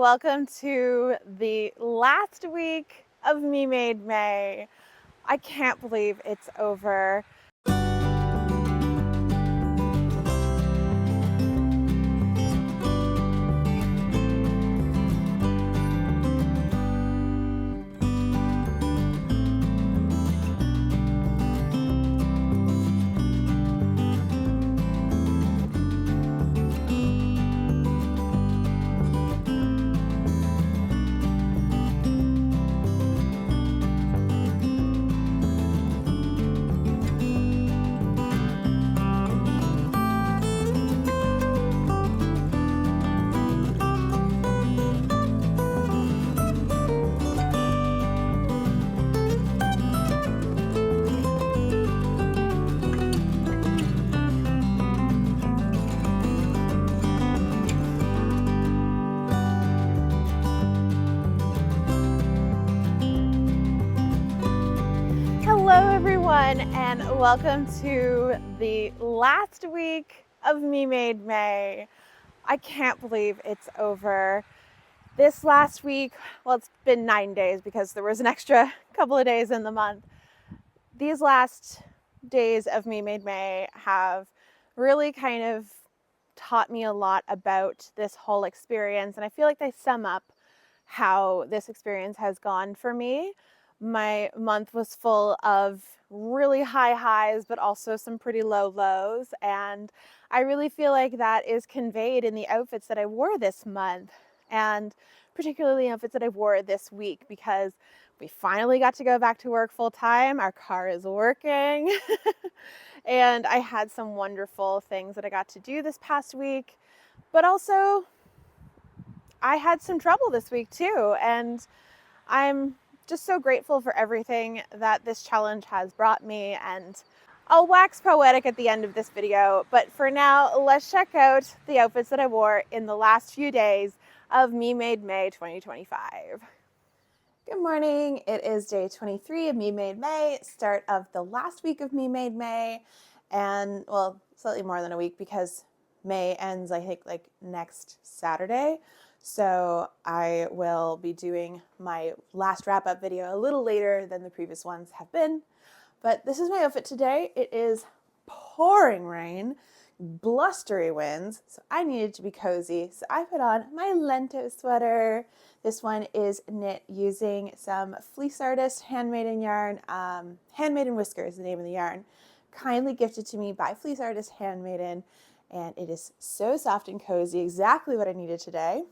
welcome to the last week of Me Made May. I can't believe it's over. Hello everyone, and welcome to the last week of Me Made May. I can't believe it's over. This last week, well, it's been 9 days because there was an extra couple of days in the month. These last days of Me Made May have really kind of taught me a lot about this whole experience, and I feel like they sum up how this experience has gone for me. My month was full of really high highs, but also some pretty low lows, and I really feel like that is conveyed in the outfits that I wore this month, and particularly outfits that I wore this week, because we finally got to go back to work full time. Our car is working. And I had some wonderful things that I got to do this past week, but also I had some trouble this week too. And I'm just so grateful for everything that this challenge has brought me. And I'll wax poetic at the end of this video, but for now, let's check out the outfits that I wore in the last few days of Me Made May 2025. Good morning. It is day 23 of Me Made May, start of the last week of Me Made May, and well, slightly more than a week because May ends, I think, like next Saturday. So I will be doing my last wrap-up video a little later than the previous ones have been. But this is my outfit today. It is pouring rain, blustery winds, so I needed to be cozy. So I put on my Lento sweater. This one is knit using some Fleece Artist Handmaiden yarn. Handmaiden Whisker is the name of the yarn. Kindly gifted to me by Fleece Artist Handmaiden, and it is so soft and cozy, exactly what I needed today.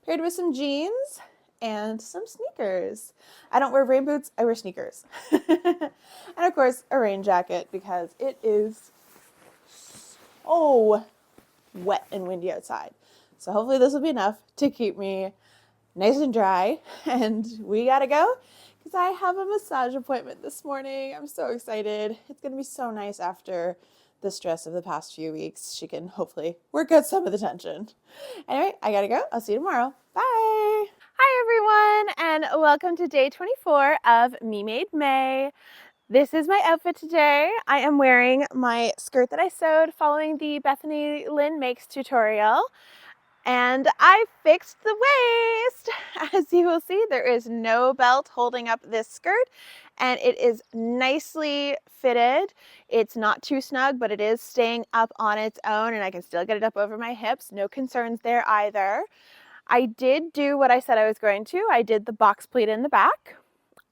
Paired with some jeans and some sneakers. I don't wear rain boots, I wear sneakers. And of course, a rain jacket because it is so wet and windy outside. So hopefully this will be enough to keep me nice and dry. And we gotta go because I have a massage appointment this morning. I'm so excited. It's gonna be so nice after the stress of the past few weeks. She can hopefully work out some of the tension. Anyway, I gotta go. I'll see you tomorrow. Bye. Hi everyone, and welcome to day 24 of Me Made May. This is my outfit today. I am wearing my skirt that I sewed following the Bethany Lynn Makes tutorial. And I fixed the waist. As you will see, there is no belt holding up this skirt, and it is nicely fitted. It's not too snug, but it is staying up on its own, and I can still get it up over my hips. No concerns there either. I did do what I said I was going to. I did the box pleat in the back.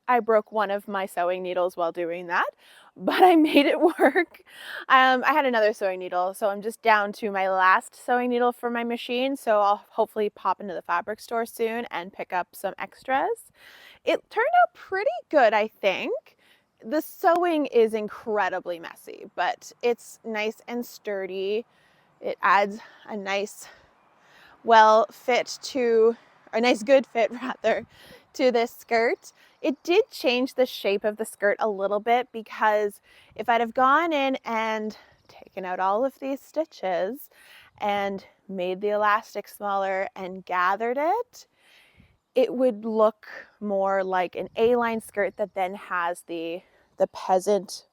I broke one of my sewing needles while doing that, but I made it work. I had another sewing needle, so I'm just down to my last sewing needle for my machine, so I'll hopefully pop into the fabric store soon and pick up some extras. It turned out pretty good, I think. The sewing is incredibly messy, but it's nice and sturdy. It adds a nice good fit rather, to this skirt. It did change the shape of the skirt a little bit because if I'd have gone in and taken out all of these stitches and made the elastic smaller and gathered it, it would look more like an A-line skirt that then has the peasant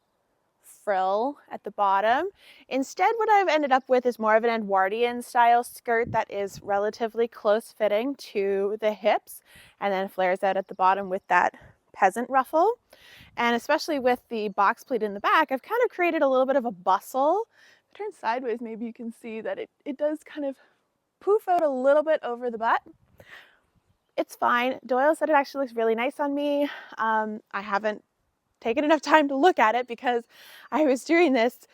frill at the bottom. Instead, what I've ended up with is more of an Edwardian style skirt that is relatively close fitting to the hips and then flares out at the bottom with that peasant ruffle. And especially with the box pleat in the back, I've kind of created a little bit of a bustle. If I turn sideways, maybe you can see that it does kind of poof out a little bit over the butt. It's fine. Doyle said it actually looks really nice on me. I haven't taken enough time to look at it because I was doing this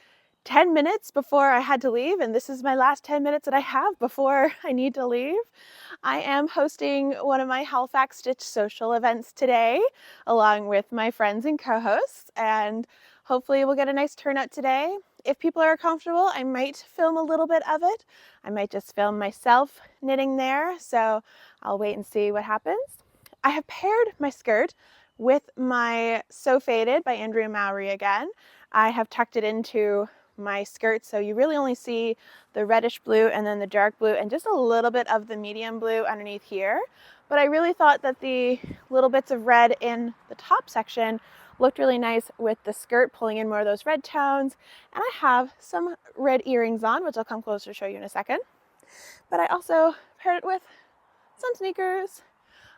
10 minutes before I had to leave, and this is my last 10 minutes that I have before I need to leave. I am hosting one of my Halifax Stitch social events today, along with my friends and co-hosts, and hopefully we'll get a nice turnout today. If people are comfortable, I might film a little bit of it. I might just film myself knitting there, so I'll wait and see what happens. I have paired my skirt with my So Faded by Andrea Mowry again. I have tucked it into my skirt, so you really only see the reddish blue and then the dark blue and just a little bit of the medium blue underneath here. But I really thought that the little bits of red in the top section looked really nice with the skirt, pulling in more of those red tones. And I have some red earrings on, which I'll come closer to show you in a second. But I also paired it with some sneakers.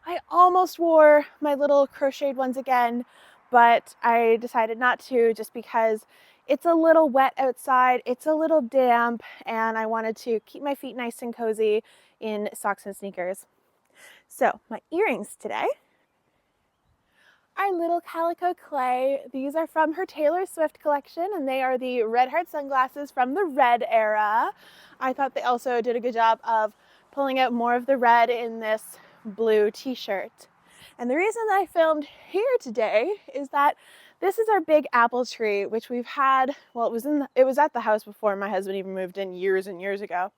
I almost wore my little crocheted ones again, but I decided not to just because it's a little wet outside, it's a little damp, and I wanted to keep my feet nice and cozy in socks and sneakers. So my earrings today are little calico clay. These are from her Taylor Swift collection, and they are the red heart sunglasses from the red era. I thought they also did a good job of pulling out more of the red in this blue t-shirt. And the reason that I filmed here today is that this is our big apple tree, which we've had, well, it was at the house before my husband even moved in years and years ago.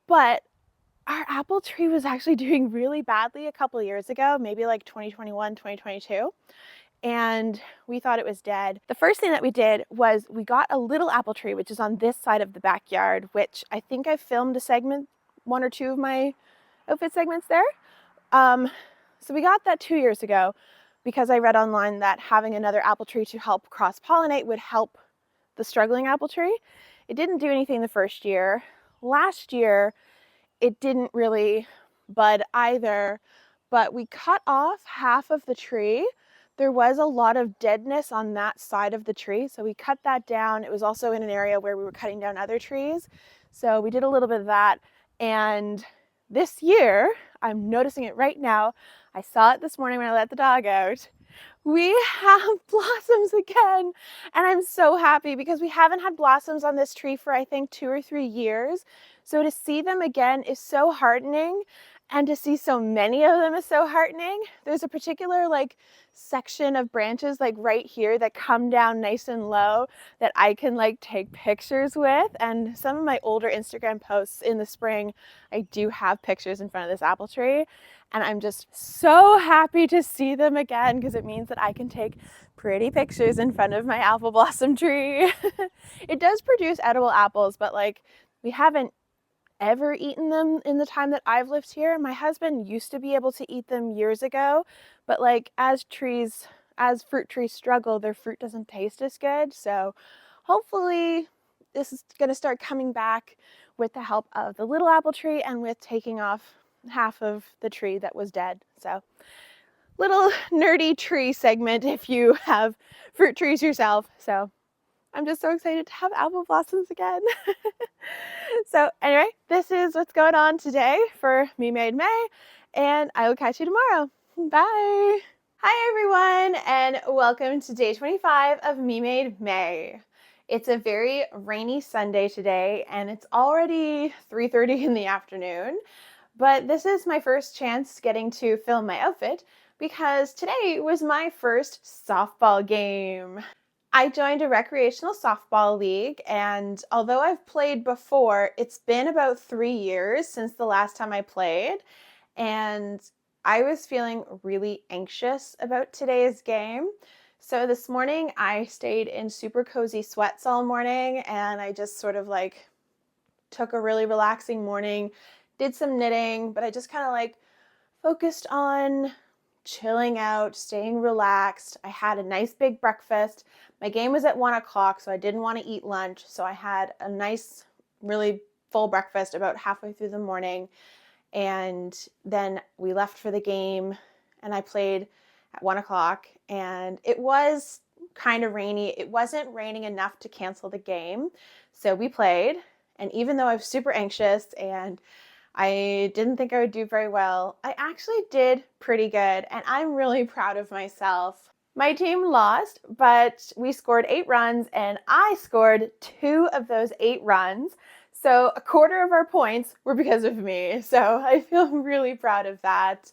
But our apple tree was actually doing really badly a couple of years ago, maybe like 2021, 2022. And we thought it was dead. The first thing that we did was we got a little apple tree, which is on this side of the backyard, which I think I filmed a segment, one or two of my outfit segments there. So we got that 2 years ago because I read online that having another apple tree to help cross-pollinate would help the struggling apple tree. It didn't do anything the first year. Last year, it didn't really bud either, but we cut off half of the tree. There was a lot of deadness on that side of the tree, so we cut that down. It was also in an area where we were cutting down other trees, so we did a little bit of that. And this year, I'm noticing it right now. I saw it this morning when I let the dog out. We have blossoms again, and I'm so happy because we haven't had blossoms on this tree for I think 2 or 3 years. So to see them again is so heartening, and to see so many of them is so heartening. There's a particular section of branches right here that come down nice and low that I can take pictures with, and some of my older Instagram posts in the spring, I do have pictures in front of this apple tree, and I'm just so happy to see them again because it means that I can take pretty pictures in front of my apple blossom tree. It does produce edible apples, but we haven't ever eaten them in the time that I've lived here. My husband used to be able to eat them years ago, but as fruit trees struggle, their fruit doesn't taste as good. So hopefully this is going to start coming back with the help of the little apple tree and with taking off half of the tree that was dead. So little nerdy tree segment if you have fruit trees yourself. So I'm just so excited to have apple blossoms again. So anyway, this is what's going on today for Me Made May, and I will catch you tomorrow. Bye. Hi everyone, and welcome to day 25 of Me Made May. It's a very rainy Sunday today, and it's already 3:30 in the afternoon, but this is my first chance getting to film my outfit because today was my first softball game. I joined a recreational softball league, and although I've played before, it's been about 3 years since the last time I played, and I was feeling really anxious about today's game. So this morning I stayed in super cozy sweats all morning, and I just sort of took a really relaxing morning, did some knitting, but I just kind of focused on chilling out, staying relaxed. I had a nice big breakfast. My game was at 1 o'clock, so I didn't want to eat lunch. So I had a nice, really full breakfast about halfway through the morning. And then we left for the game, and I played at 1 o'clock, and it was kind of rainy. It wasn't raining enough to cancel the game. So we played, and even though I was super anxious and I didn't think I would do very well, I actually did pretty good, and I'm really proud of myself. My team lost, but we scored 8 runs, and I scored 2 of those 8 runs. So a quarter of our points were because of me. So I feel really proud of that.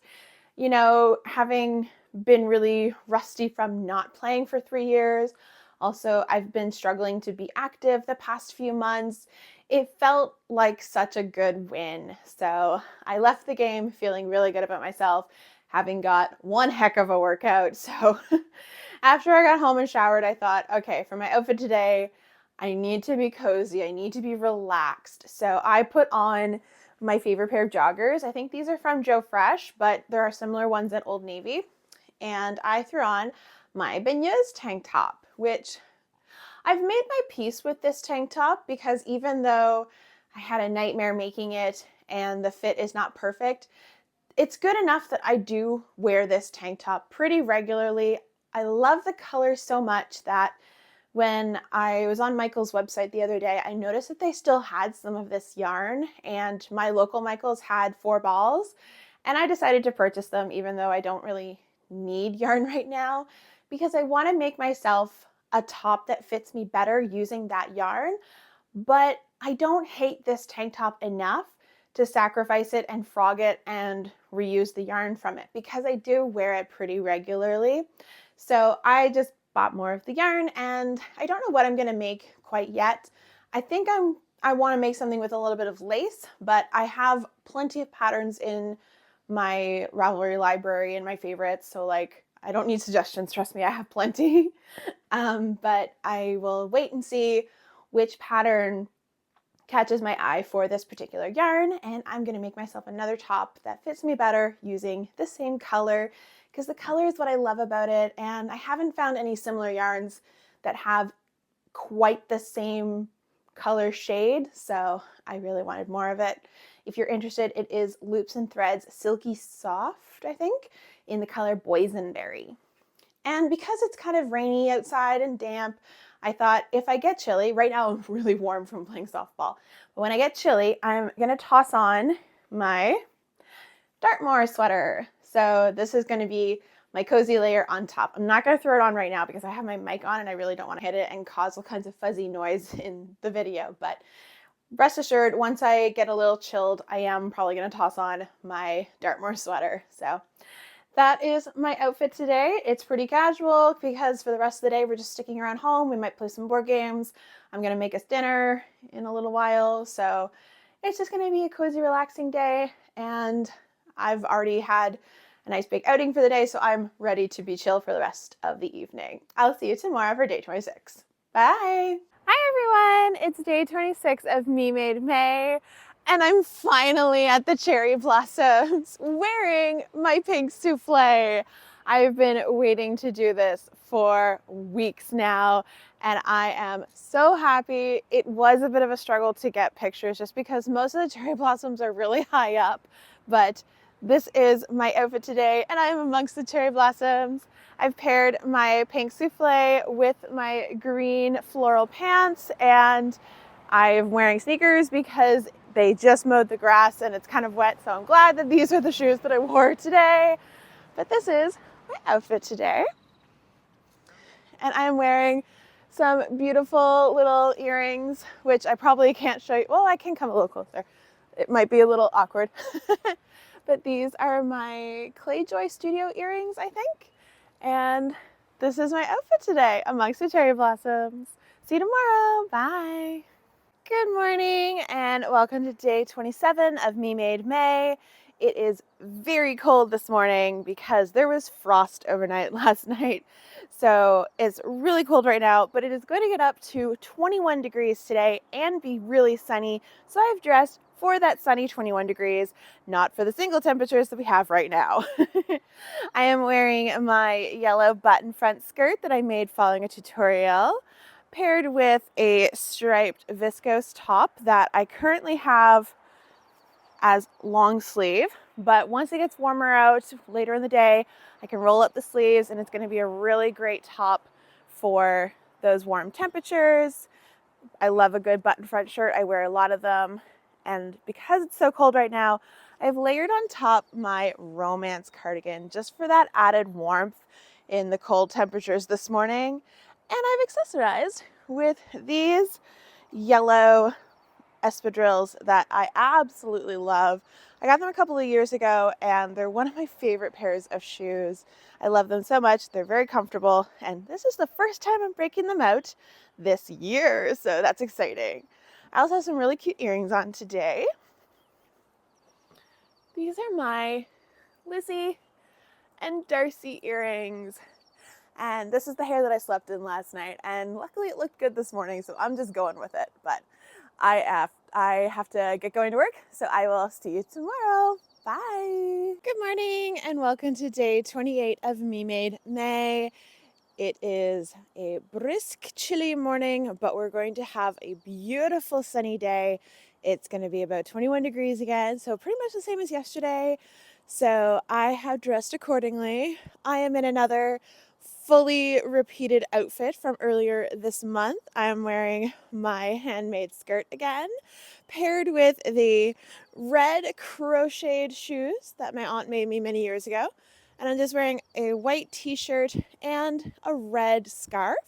You know, having been really rusty from not playing for 3 years, also I've been struggling to be active the past few months. It felt like such a good win. So I left the game feeling really good about myself, having got one heck of a workout. So after I got home and showered, I thought, okay, for my outfit today, I need to be cozy. I need to be relaxed. So I put on my favorite pair of joggers. I think these are from Joe Fresh, but there are similar ones at Old Navy. And I threw on my beignets tank top, which I've made my peace with this tank top because even though I had a nightmare making it and the fit is not perfect, it's good enough that I do wear this tank top pretty regularly. I love the color so much that when I was on Michael's website the other day, I noticed that they still had some of this yarn, and my local Michael's had 4 balls, and I decided to purchase them even though I don't really need yarn right now because I want to make myself a top that fits me better using that yarn, but I don't hate this tank top enough to sacrifice it and frog it and reuse the yarn from it because I do wear it pretty regularly. So I just bought more of the yarn, and I don't know what I'm going to make quite yet. I think I want to make something with a little bit of lace, but I have plenty of patterns in my Ravelry library and my favorites, so like I don't need suggestions, trust me, I have plenty. But I will wait and see which pattern catches my eye for this particular yarn, and I'm going to make myself another top that fits me better using the same color because the color is what I love about it, and I haven't found any similar yarns that have quite the same color shade, so I really wanted more of it. If you're interested, it is Loops and Threads Silky Soft, I think, in the color Boysenberry. And because it's kind of rainy outside and damp, I thought if I get chilly, right now I'm really warm from playing softball, but when I get chilly, I'm gonna toss on my Dartmoor sweater. So this is gonna be my cozy layer on top. I'm not gonna throw it on right now because I have my mic on and I really don't wanna hit it and cause all kinds of fuzzy noise in the video, but rest assured, once I get a little chilled, I am probably gonna toss on my Dartmoor sweater. So that is my outfit today. It's pretty casual because for the rest of the day, we're just sticking around home. We might play some board games. I'm gonna make us dinner in a little while. So it's just gonna be a cozy, relaxing day. And I've already had a nice big outing for the day, so I'm ready to be chill for the rest of the evening. I'll see you tomorrow for day 26. Bye. Hi everyone, it's day 26 of Me Made May, and I'm finally at the cherry blossoms wearing my pink souffle. I've been waiting to do this for weeks now, and I am so happy. It was a bit of a struggle to get pictures just because most of the cherry blossoms are really high up, but this is my outfit today, and I'm amongst the cherry blossoms. I've paired my pink souffle with my green floral pants, and I'm wearing sneakers because they just mowed the grass and it's kind of wet, so I'm glad that these are the shoes that I wore today. But this is my outfit today. And I'm wearing some beautiful little earrings, which I probably can't show you. Well, I can come a little closer. It might be a little awkward. But these are my Clayjoy Studio earrings, I think. And this is my outfit today amongst the cherry blossoms. See you tomorrow. Bye. Good morning and welcome to day 27 of Me Made May. It is very cold this morning because there was frost overnight last night. So it's really cold right now, but it is going to get up to 21 degrees today and be really sunny. So I've dressed for that sunny 21 degrees, not for the single temperatures that we have right now. I am wearing my yellow button front skirt that I made following a tutorial, paired with a striped viscose top that I currently have as long sleeve, but once it gets warmer out later in the day, I can roll up the sleeves and it's going to be a really great top for those warm temperatures. I love a good button front shirt. I wear a lot of them, and because it's so cold right now, I've layered on top my romance cardigan just for that added warmth in the cold temperatures this morning. And I've accessorized with these yellow espadrilles that I absolutely love. I got them a couple of years ago and they're one of my favorite pairs of shoes. I love them so much. They're very comfortable, and this is the first time I'm breaking them out this year, so that's exciting. I also have some really cute earrings on today. These are my Lizzie and Darcy earrings, and this is the hair that I slept in last night, and luckily it looked good this morning, so I'm just going with it. But I have to get going to work, so I will see you tomorrow. Bye. Good morning and welcome to day 28 of Me Made May. It is a brisk, chilly morning, but we're going to have a beautiful sunny day. It's going to be about 21 degrees again, so pretty much the same as yesterday. So I have dressed accordingly. I am in another fully repeated outfit from earlier this month. I am wearing my handmade skirt again, paired with the red crocheted shoes that my aunt made me many years ago. And I'm just wearing a white t-shirt and a red scarf.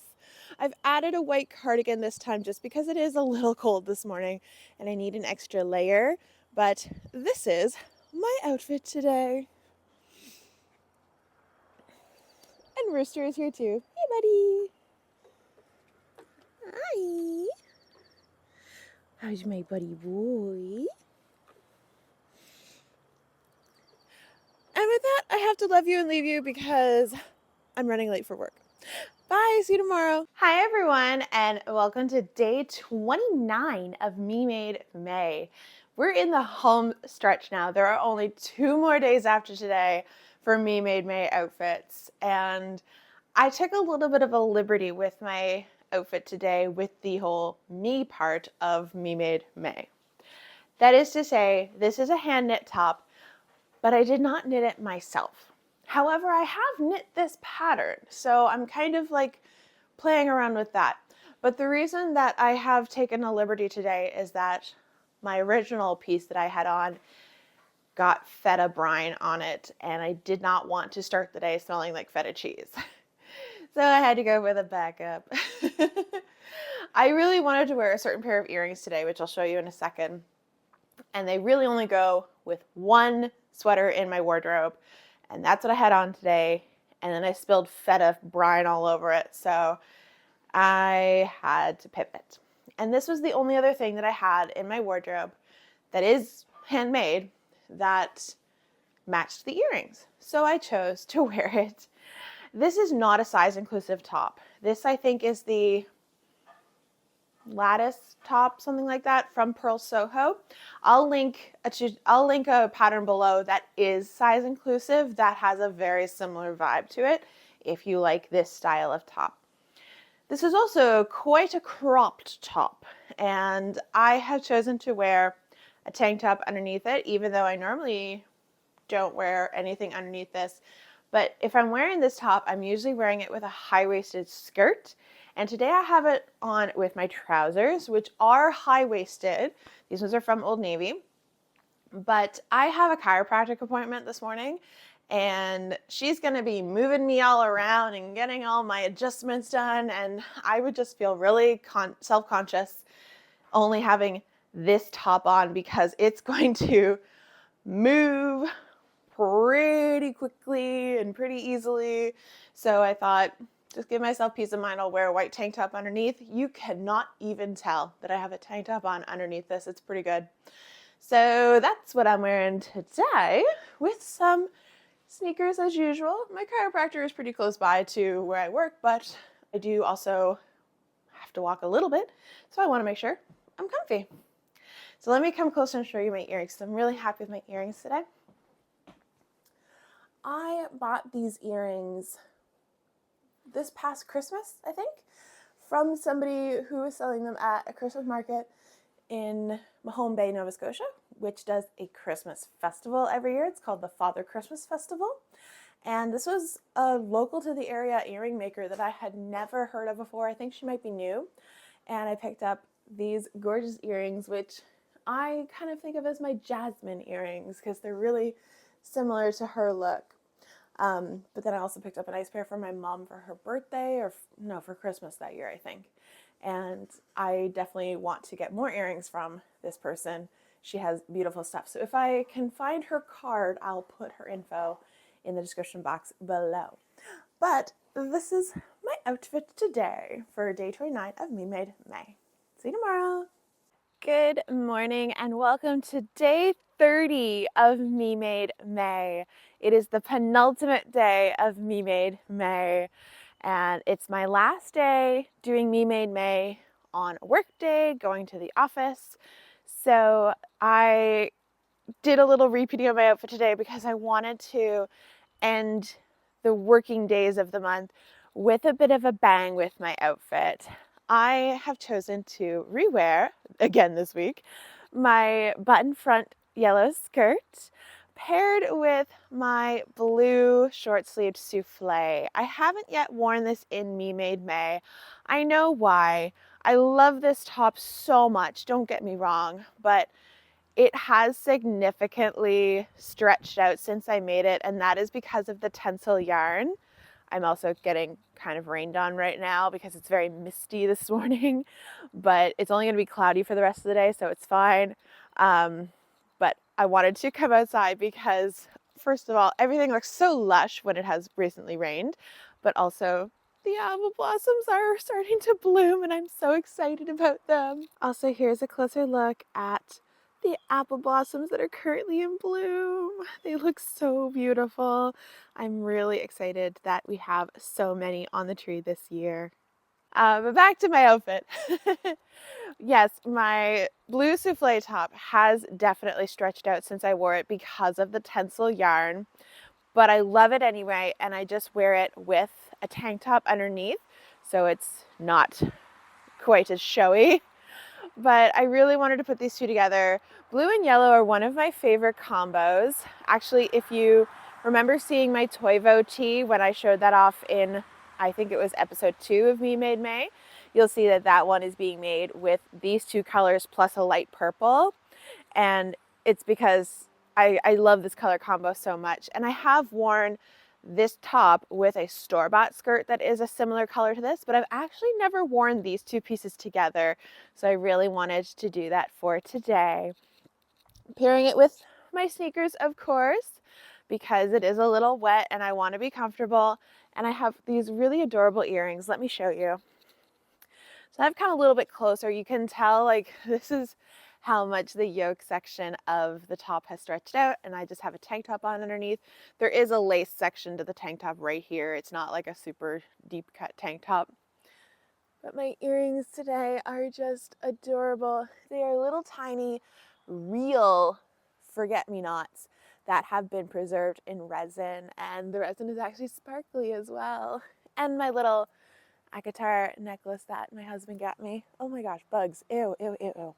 I've added a white cardigan this time just because it is a little cold this morning and I need an extra layer. But this is my outfit today. And Rooster is here too. Hey, buddy. Hi. How's my buddy boy? And with that, I have to love you and leave you because I'm running late for work. Bye, see you tomorrow. Hi everyone, and welcome to day 29 of Me Made May. We're in the home stretch now. There are only 2 more days after today for Me Made May outfits, and I took a little bit of a liberty with my outfit today with the whole me part of Me Made May. That is to say, this is a hand knit top, but I did not knit it myself. However, I have knit this pattern, so I'm kind of like playing around with that. But the reason that I have taken a liberty today is that my original piece that I had on got feta brine on it, and I did not want to start the day smelling like feta cheese. So I had to go with a backup. I really wanted to wear a certain pair of earrings today, which I'll show you in a second. And they really only go with one sweater in my wardrobe. And that's what I had on today. And then I spilled feta brine all over it. So I had to pivot. And this was the only other thing that I had in my wardrobe that is handmade that matched the earrings. So I chose to wear it. This is not a size inclusive top. This, I think, is the lattice top, something like that, from Pearl Soho. I'll link a pattern below that is size inclusive that has a very similar vibe to it if you like this style of top. This is also quite a cropped top, and I have chosen to wear a tank top underneath it, even though I normally don't wear anything underneath this. But if I'm wearing this top, I'm usually wearing it with a high-waisted skirt. And today I have it on with my trousers, which are high-waisted. These ones are from Old Navy. But I have a chiropractic appointment this morning, and she's going to be moving me all around and getting all my adjustments done. And I would just feel really self-conscious only having this top on because it's going to move pretty quickly and pretty easily. So I thought, just give myself peace of mind, I'll wear a white tank top underneath. You cannot even tell that I have a tank top on underneath this. It's pretty good. So that's what I'm wearing today, with some sneakers as usual. My chiropractor is pretty close by to where I work, but I do also have to walk a little bit, so I want to make sure I'm comfy. So let me come closer and show you my earrings. I'm really happy with my earrings today. I bought these earrings this past Christmas, I think, from somebody who was selling them at a Christmas market in Mahone Bay, Nova Scotia, which does a Christmas festival every year. It's called the Father Christmas Festival. And this was a local to the area earring maker that I had never heard of before. I think she might be new. And I picked up these gorgeous earrings, which I kind of think of as my Jasmine earrings because they're really similar to her look. But then I also picked up a nice pair for my mom for her birthday, or no, for Christmas that year, I think. And I definitely want to get more earrings from this person. She has beautiful stuff. So if I can find her card, I'll put her info in the description box below. But this is my outfit today for day 29 of Me Made May. See you tomorrow. Good morning and welcome to day 30 of Me Made May. It is the penultimate day of Me Made May, and it's my last day doing Me Made May on a work day, going to the office. So I did a little repeating of my outfit today because I wanted to end the working days of the month with a bit of a bang with my outfit. I have chosen to rewear, again this week, my button front yellow skirt paired with my blue short-sleeved souffle. I haven't yet worn this in Me Made May. I know why. I love this top so much, don't get me wrong, but it has significantly stretched out since I made it, and that is because of the Tencel yarn. I'm also getting kind of rained on right now because it's very misty this morning, but it's only going to be cloudy for the rest of the day, so it's fine. But I wanted to come outside because, first of all, everything looks so lush when it has recently rained, but also the apple blossoms are starting to bloom and I'm so excited about them. Also, here's a closer look at the apple blossoms that are currently in bloom. They look so beautiful. I'm really excited that we have so many on the tree this year. But back to my outfit. Yes, my blue souffle top has definitely stretched out since I wore it because of the Tencel yarn, but I love it anyway, and I just wear it with a tank top underneath, so it's not quite as showy. But I really wanted to put these two together. Blue and yellow are one of my favorite combos. Actually, if you remember seeing my Toivo tee when I showed that off in, I think it was episode 2 of Me Made May, you'll see that that one is being made with these two colors plus a light purple. And it's because I love this color combo so much. And I have worn this top with a store-bought skirt that is a similar color to this, but I've actually never worn these two pieces together, so I really wanted to do that for today. Pairing it with my sneakers, of course, because it is a little wet and I want to be comfortable, and I have these really adorable earrings. Let me show you. So I've come a little bit closer. You can tell, like, this is how much the yoke section of the top has stretched out, and I just have a tank top on underneath. There is a lace section to the tank top right here. It's not like a super deep cut tank top. But my earrings today are just adorable. They are little tiny, real forget-me-nots that have been preserved in resin, and the resin is actually sparkly as well. And my little Akatar necklace that my husband got me. Oh my gosh, bugs. Ew, ew, ew, ew.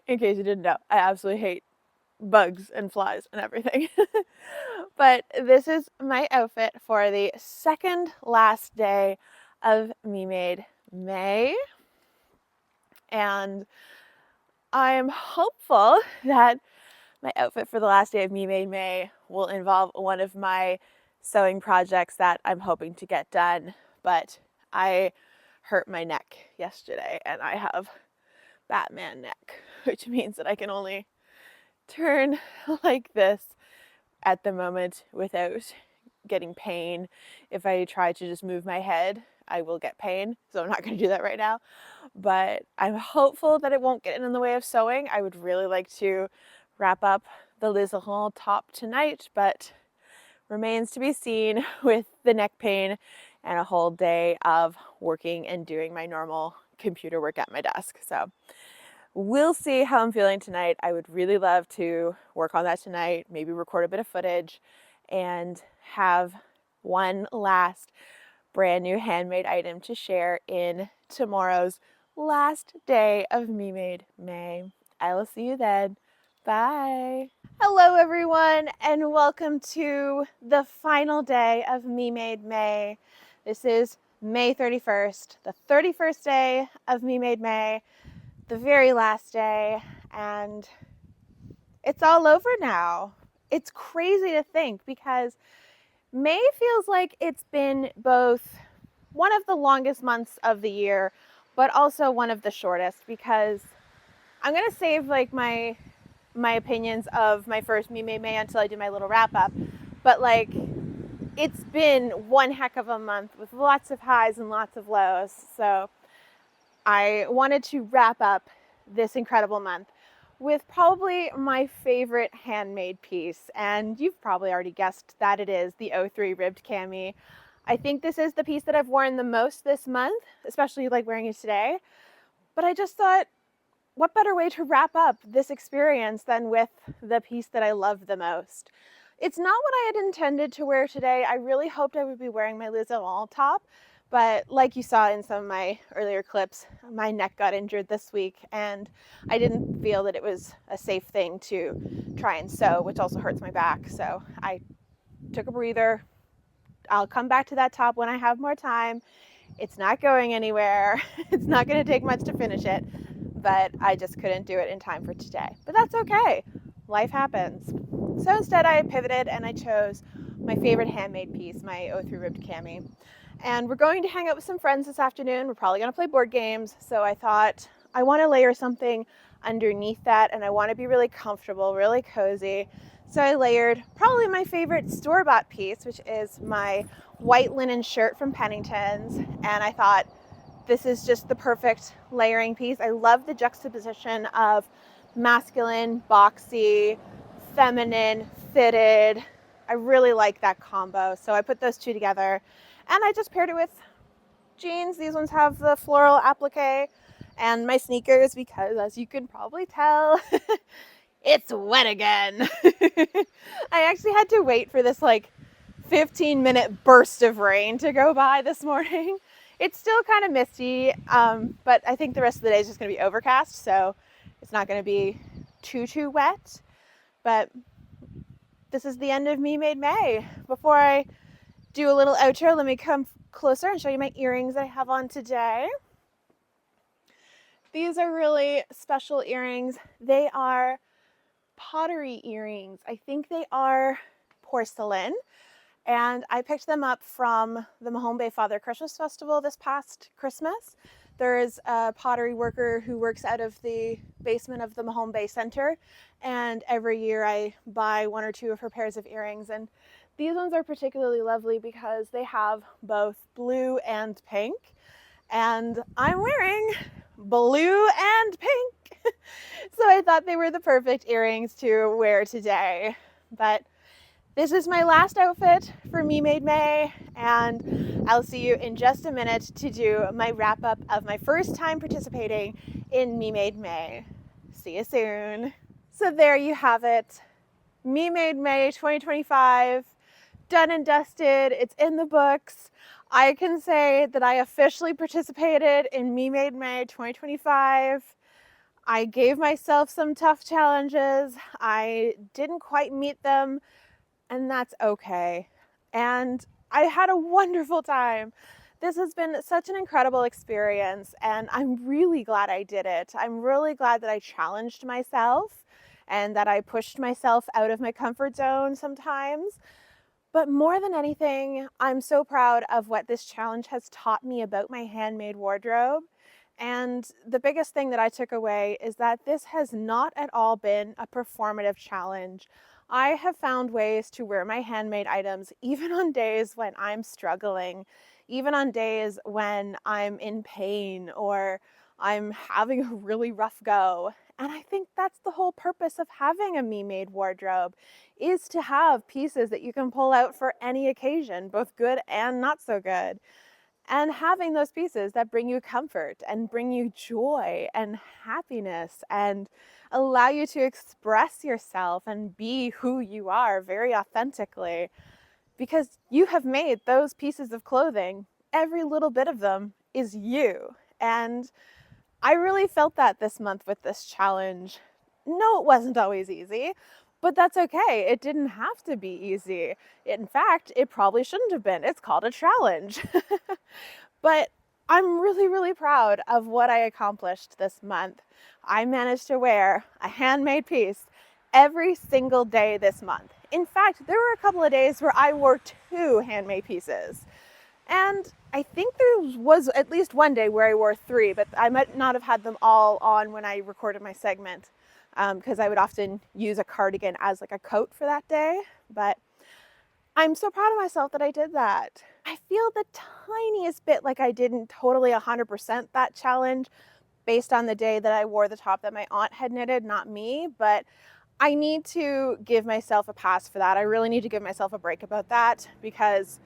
In case you didn't know, I absolutely hate bugs and flies and everything. But this is my outfit for the second last day of Me Made May. And I'm hopeful that my outfit for the last day of Me Made May will involve one of my sewing projects that I'm hoping to get done. But I hurt my neck yesterday and I have Batman neck, which means that I can only turn like this at the moment without getting pain if I try to just move my head. I will get pain, so I'm not going to do that right now. But I'm hopeful that it won't get in the way of sewing. I would really like to wrap up the Liseron top tonight, but remains to be seen with the neck pain and a whole day of working and doing my normal computer work at my desk. So we'll see how I'm feeling tonight. I would really love to work on that tonight, maybe record a bit of footage and have one last brand new handmade item to share in tomorrow's last day of Me Made May. I will see you then. Bye. Hello everyone, and welcome to the final day of Me Made May. This is May 31st, the 31st day of Me Made May, the very last day, and it's all over now. It's crazy to think because May feels like it's been both one of the longest months of the year, but also one of the shortest, because I'm gonna save like my opinions of my first Me Made May until I do my little wrap up. But like, it's been one heck of a month with lots of highs and lots of lows. So I wanted to wrap up this incredible month with probably my favorite handmade piece. And you've probably already guessed that it is the 03 ribbed cami. I think this is the piece that I've worn the most this month, especially like wearing it today. But I just thought, what better way to wrap up this experience than with the piece that I love the most? It's not what I had intended to wear today. I really hoped I would be wearing my Liseron top, but like you saw in some of my earlier clips, my neck got injured this week and I didn't feel that it was a safe thing to try and sew, which also hurts my back. So I took a breather. I'll come back to that top when I have more time. It's not going anywhere. It's not going to take much to finish it, but I just couldn't do it in time for today. But that's okay. Life happens. So instead I pivoted and I chose my favorite handmade piece, my 03 ribbed cami. And we're going to hang out with some friends this afternoon. We're probably going to play board games. So I thought I want to layer something underneath that, and I want to be really comfortable, really cozy. So I layered probably my favorite store-bought piece, which is my white linen shirt from Pennington's. And I thought, this is just the perfect layering piece. I love the juxtaposition of masculine, boxy, feminine, fitted. I really like that combo. So I put those two together and I just paired it with jeans. These ones have the floral applique, and my sneakers, because as you can probably tell, it's wet again. I actually had to wait for this like 15-minute burst of rain to go by this morning. It's still kind of misty, but I think the rest of the day is just going to be overcast, so it's not going to be too wet. But this is the end of Me Made May. Before I do a little outro, let me come closer and show you my earrings that I have on today. These are really special earrings. They are pottery earrings. I think they are porcelain. And I picked them up from the Mahone Bay Father Christmas Festival this past Christmas. There is a pottery worker who works out of the basement of the Mahone Bay Center, and every year I buy one or two of her pairs of earrings. And these ones are particularly lovely because they have both blue and pink, and I'm wearing blue and pink. So I thought they were the perfect earrings to wear today. But this is my last outfit for Me Made May, and I'll see you in just a minute to do my wrap up of my first time participating in Me Made May. See you soon. So there you have it. Me Made May 2025, done and dusted. It's in the books. I can say that I officially participated in Me Made May 2025. I gave myself some tough challenges. I didn't quite meet them, and that's okay. And I had a wonderful time. This has been such an incredible experience, and I'm really glad I did it. I'm really glad that I challenged myself and that I pushed myself out of my comfort zone sometimes. But more than anything, I'm so proud of what this challenge has taught me about my handmade wardrobe And the biggest thing that I took away is that this has not at all been a performative challenge. I have found ways to wear my handmade items even on days when I'm struggling, even on days when I'm in pain or I'm having a really rough go. And I think that's the whole purpose of having a me-made wardrobe, is to have pieces that you can pull out for any occasion, both good and not so good. And having those pieces that bring you comfort and bring you joy and happiness and allow you to express yourself and be who you are very authentically, because you have made those pieces of clothing. Every little bit of them is you. And I really felt that this month with this challenge. No, it wasn't always easy, but that's okay. It didn't have to be easy. In fact, it probably shouldn't have been. It's called a challenge. But I'm really, really proud of what I accomplished this month. I managed to wear a handmade piece every single day this month. In fact, there were a couple of days where I wore 2 handmade pieces. And I think there was at least one day where I wore 3, but I might not have had them all on when I recorded my segment, because I would often use a cardigan as like a coat for that day. But I'm so proud of myself that I did that. I feel the tiniest bit like I didn't totally 100% that challenge based on the day that I wore the top that my aunt had knitted, not me, but I need to give myself a pass for that. I really need to give myself a break about that, because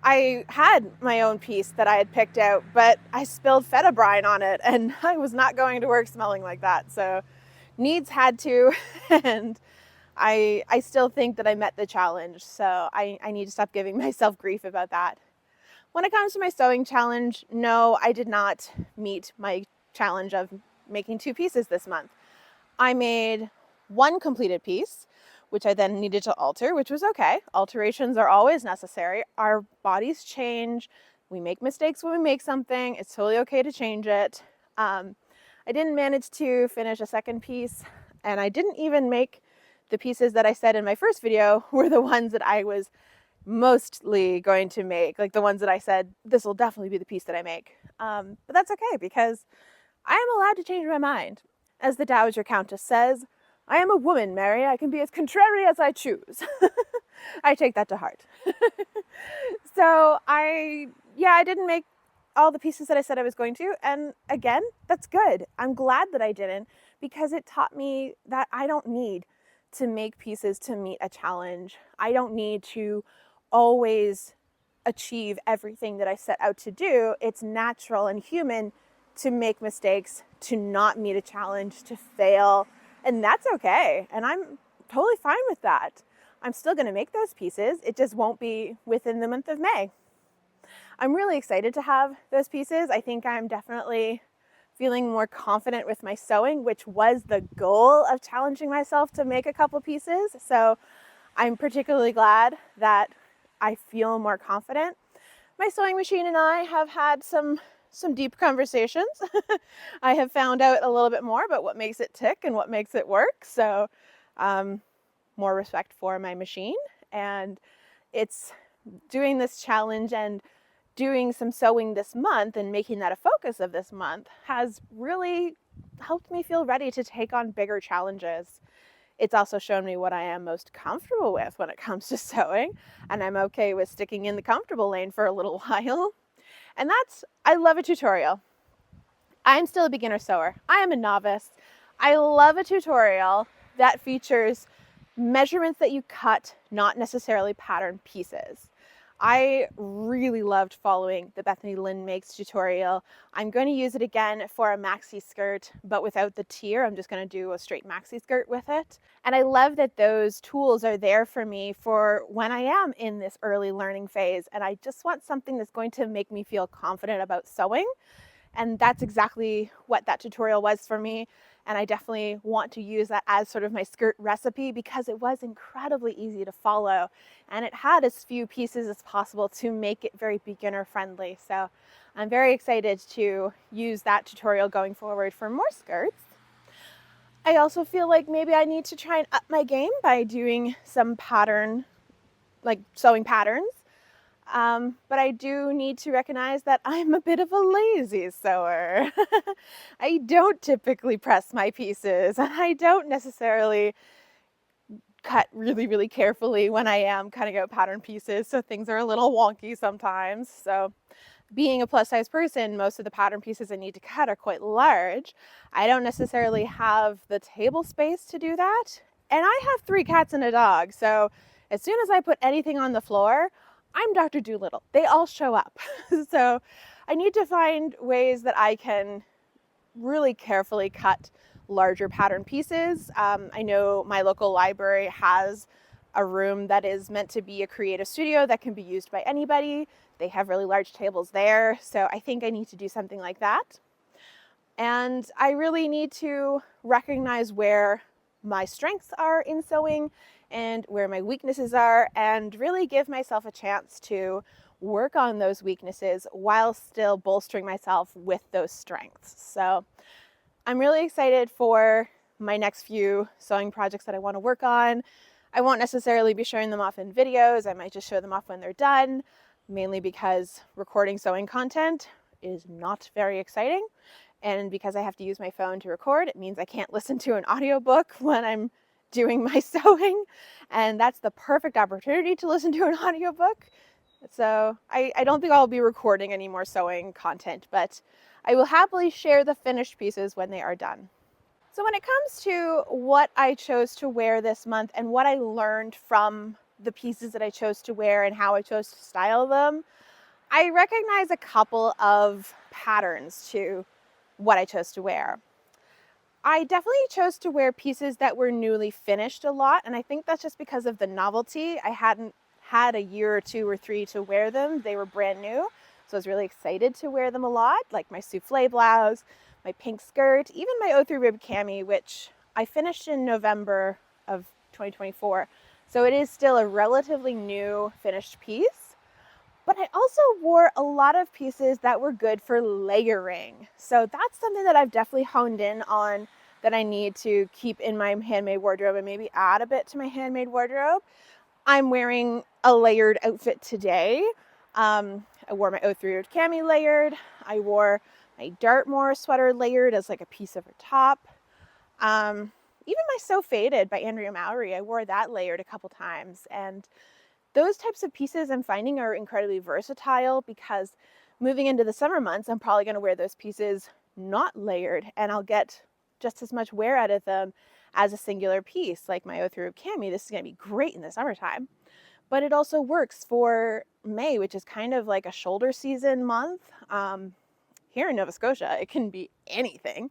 I had my own piece that I had picked out, but I spilled feta brine on it and I was not going to work smelling like that. So needs had to, and I still think that I met the challenge. So I need to stop giving myself grief about that. When it comes to my sewing challenge, no, I did not meet my challenge of making 2 pieces this month. I made 1 completed piece, which I then needed to alter, which was okay. Alterations are always necessary. Our bodies change. We make mistakes when we make something. It's totally okay to change it. I didn't manage to finish a 2nd piece, and I didn't even make the pieces that I said in my first video were the ones that I was mostly going to make, like the ones that I said, this will definitely be the piece that I make. But that's okay, because I am allowed to change my mind. As the Dowager Countess says, I am a woman, Mary. I can be as contrary as I choose. I take that to heart. So I didn't make all the pieces that I said I was going to. And again, that's good. I'm glad that I didn't, because it taught me that I don't need to make pieces to meet a challenge. I don't need to always achieve everything that I set out to do. It's natural and human to make mistakes, to not meet a challenge, to fail, and that's okay. And I'm totally fine with that. I'm still going to make those pieces. It just won't be within the month of May. I'm really excited to have those pieces. I think I'm definitely feeling more confident with my sewing, which was the goal of challenging myself to make a couple pieces. So I'm particularly glad that I feel more confident. My sewing machine and I have had some deep conversations. I have found out a little bit more about what makes it tick and what makes it work. So more respect for my machine, and it's doing this challenge and doing some sewing this month and making that a focus of this month has really helped me feel ready to take on bigger challenges. It's also shown me what I am most comfortable with when it comes to sewing, and I'm okay with sticking in the comfortable lane for a little while. And I love a tutorial. I'm still a beginner sewer. I am a novice. I love a tutorial that features measurements that you cut, not necessarily pattern pieces. I really loved following the Bethany Lynn Makes tutorial. I'm going to use it again for a maxi skirt, but without the tier. I'm just going to do a straight maxi skirt with it. And I love that those tools are there for me for when I am in this early learning phase and I just want something that's going to make me feel confident about sewing. And that's exactly what that tutorial was for me. And I definitely want to use that as sort of my skirt recipe, because it was incredibly easy to follow. And it had as few pieces as possible to make it very beginner friendly. So I'm very excited to use that tutorial going forward for more skirts. I also feel like maybe I need to try and up my game by doing some pattern, like sewing patterns. But I do need to recognize that I'm a bit of a lazy sewer. I don't typically press my pieces, and I don't necessarily cut really, really carefully when I am cutting out pattern pieces, so things are a little wonky sometimes. So being a plus size person, most of the pattern pieces I need to cut are quite large. I don't necessarily have the table space to do that. And I have 3 cats and a dog, so as soon as I put anything on the floor, I'm Dr. Dolittle. They all show up. So I need to find ways that I can really carefully cut larger pattern pieces. I know my local library has a room that is meant to be a creative studio that can be used by anybody. They have really large tables there, so I think I need to do something like that. And I really need to recognize where my strengths are in sewing and where my weaknesses are, and really give myself a chance to work on those weaknesses while still bolstering myself with those strengths. So I'm really excited for my next few sewing projects that I want to work on. I won't necessarily be showing them off in videos. I might just show them off when they're done, mainly because recording sewing content is not very exciting. And because I have to use my phone to record, it means I can't listen to an audiobook when I'm doing my sewing. And that's the perfect opportunity to listen to an audiobook. So I don't think I'll be recording any more sewing content, but I will happily share the finished pieces when they are done. So when it comes to what I chose to wear this month and what I learned from the pieces that I chose to wear and how I chose to style them, I recognize a couple of patterns to what I chose to wear. I definitely chose to wear pieces that were newly finished a lot, and I think that's just because of the novelty. I hadn't had a year or 2 or 3 to wear them. They were brand new, so I was really excited to wear them a lot, like my souffle blouse, my pink skirt, even my O3 rib cami, which I finished in November of 2024. So it is still a relatively new finished piece. But I also wore a lot of pieces that were good for layering. So that's something that I've definitely honed in on, that I need to keep in my handmade wardrobe and maybe add a bit to my handmade wardrobe. I'm wearing a layered outfit today. I wore my O3 rib cami layered. I wore my Dartmoor sweater layered as like a piece of a top. Even my So Faded by Andrea Mowry, I wore that layered a couple times. And those types of pieces I'm finding are incredibly versatile, because moving into the summer months, I'm probably going to wear those pieces not layered, and I'll get just as much wear out of them as a singular piece, like my O3 rib cami. This is going to be great in the summertime. But it also works for May, which is kind of like a shoulder season month. Here in Nova Scotia, it can be anything.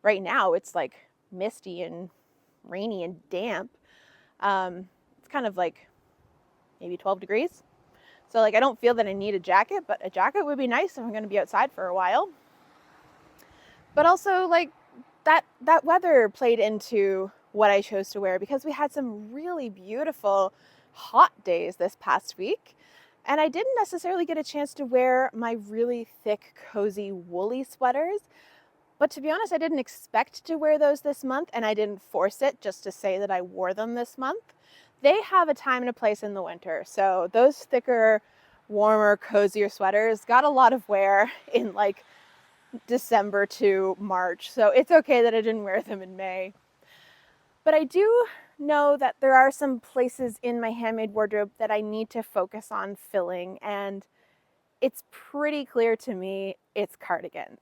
Right now, it's like misty and rainy and damp. It's kind of like maybe 12 degrees. So like I don't feel that I need a jacket, but a jacket would be nice if I'm going to be outside for a while. But also like that weather played into what I chose to wear, because we had some really beautiful hot days this past week. And I didn't necessarily get a chance to wear my really thick, cozy, woolly sweaters. But to be honest, I didn't expect to wear those this month, and I didn't force it just to say that I wore them this month. They have a time and a place in the winter. So those thicker, warmer, cozier sweaters got a lot of wear in like December to March. So it's okay that I didn't wear them in May. But I do know that there are some places in my handmade wardrobe that I need to focus on filling, and it's pretty clear to me it's cardigans.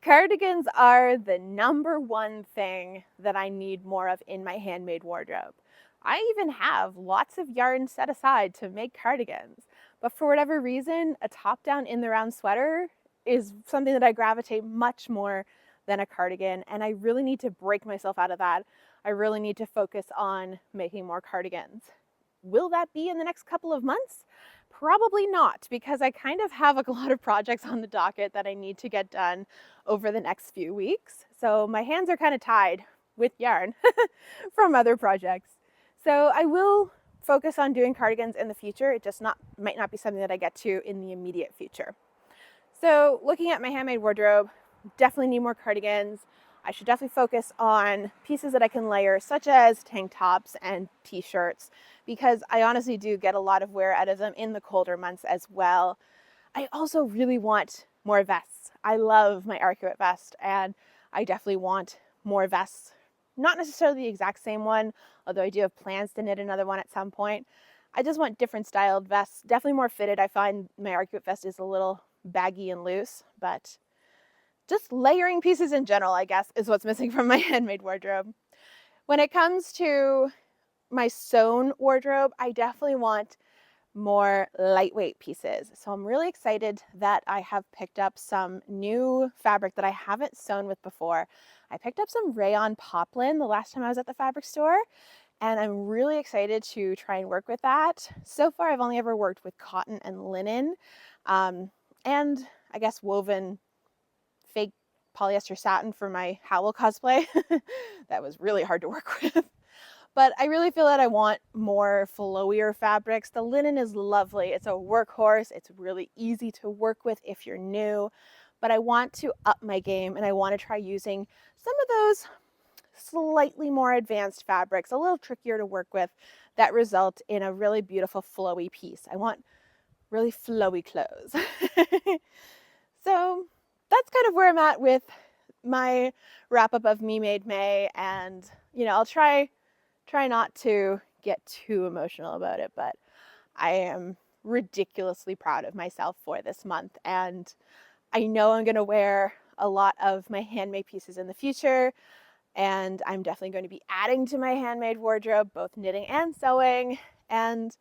Cardigans are the number one thing that I need more of in my handmade wardrobe. I even have lots of yarn set aside to make cardigans, but for whatever reason, a top-down in-the-round sweater is something that I gravitate much more than a cardigan, and I really need to break myself out of that. I really need to focus on making more cardigans. Will that be in the next couple of months? Probably not, because I kind of have a lot of projects on the docket that I need to get done over the next few weeks. So my hands are kind of tied with yarn from other projects. So I will focus on doing cardigans in the future. It just might not be something that I get to in the immediate future. So looking at my handmade wardrobe, definitely need more cardigans. I should definitely focus on pieces that I can layer, such as tank tops and t-shirts, because I honestly do get a lot of wear out of them in the colder months as well. I also really want more vests. I love my Arcuate vest, and I definitely want more vests. Not necessarily the exact same one, although I do have plans to knit another one at some point. I just want different styled vests, definitely more fitted. I find my Arcuate vest is a little baggy and loose, but just layering pieces in general, I guess, is what's missing from my handmade wardrobe. When it comes to my sewn wardrobe, I definitely want more lightweight pieces. So I'm really excited that I have picked up some new fabric that I haven't sewn with before. I picked up some rayon poplin the last time I was at the fabric store, and I'm really excited to try and work with that. So far, I've only ever worked with cotton and linen, and I guess woven fake polyester satin for my Howl cosplay. That was really hard to work with. But I really feel that I want more flowier fabrics. The linen is lovely. It's a workhorse. It's really easy to work with if you're new. But I want to up my game, and I want to try using some of those slightly more advanced fabrics, a little trickier to work with, that result in a really beautiful flowy piece. I want really flowy clothes. So that's kind of where I'm at with my wrap up of Me Made May, and I'll try not to get too emotional about it, but I am ridiculously proud of myself for this month, and I know I'm going to wear a lot of my handmade pieces in the future, and I'm definitely going to be adding to my handmade wardrobe, both knitting and sewing, and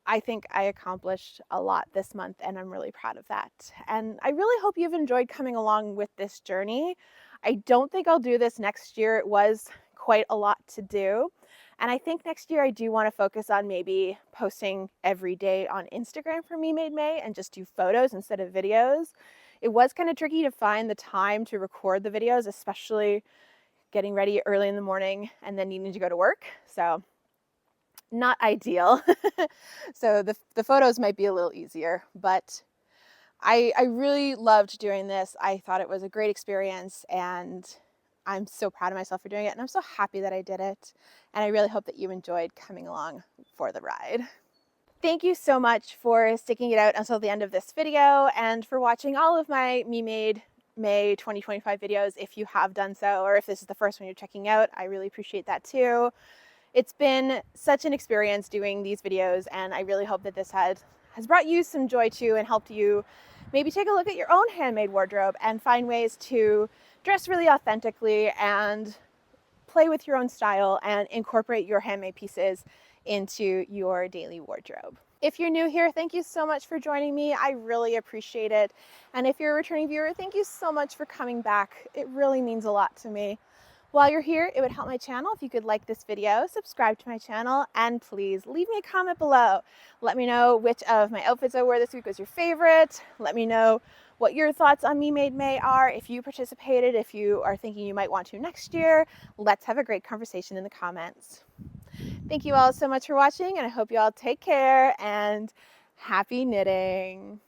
I think I accomplished a lot this month, and I'm really proud of that. And I really hope you've enjoyed coming along with this journey. I don't think I'll do this next year. It was quite a lot to do. And I think next year I do want to focus on maybe posting every day on Instagram for Me Made May and just do photos instead of videos. It was kind of tricky to find the time to record the videos, especially getting ready early in the morning and then needing to go to work. So not ideal. So the photos might be a little easier, but I really loved doing this. I thought it was a great experience, and I'm so proud of myself for doing it, and I'm so happy that I did it. And I really hope that you enjoyed coming along for the ride. Thank you so much for sticking it out until the end of this video, and for watching all of my Me Made May 2025 videos if you have done so, or if this is the first one you're checking out. I really appreciate that too. It's been such an experience doing these videos, and I really hope that this has brought you some joy too, and helped you maybe take a look at your own handmade wardrobe and find ways to dress really authentically and play with your own style and incorporate your handmade pieces into your daily wardrobe. If you're new here, thank you so much for joining me. I really appreciate it. And if you're a returning viewer, thank you so much for coming back. It really means a lot to me. While you're here, it would help my channel if you could like this video, subscribe to my channel, and please leave me a comment below. Let me know which of my outfits I wore this week was your favorite. Let me know what your thoughts on Me Made May are, if you participated, if you are thinking you might want to next year. Let's have a great conversation in the comments. Thank you all so much for watching, and I hope you all take care, and happy knitting.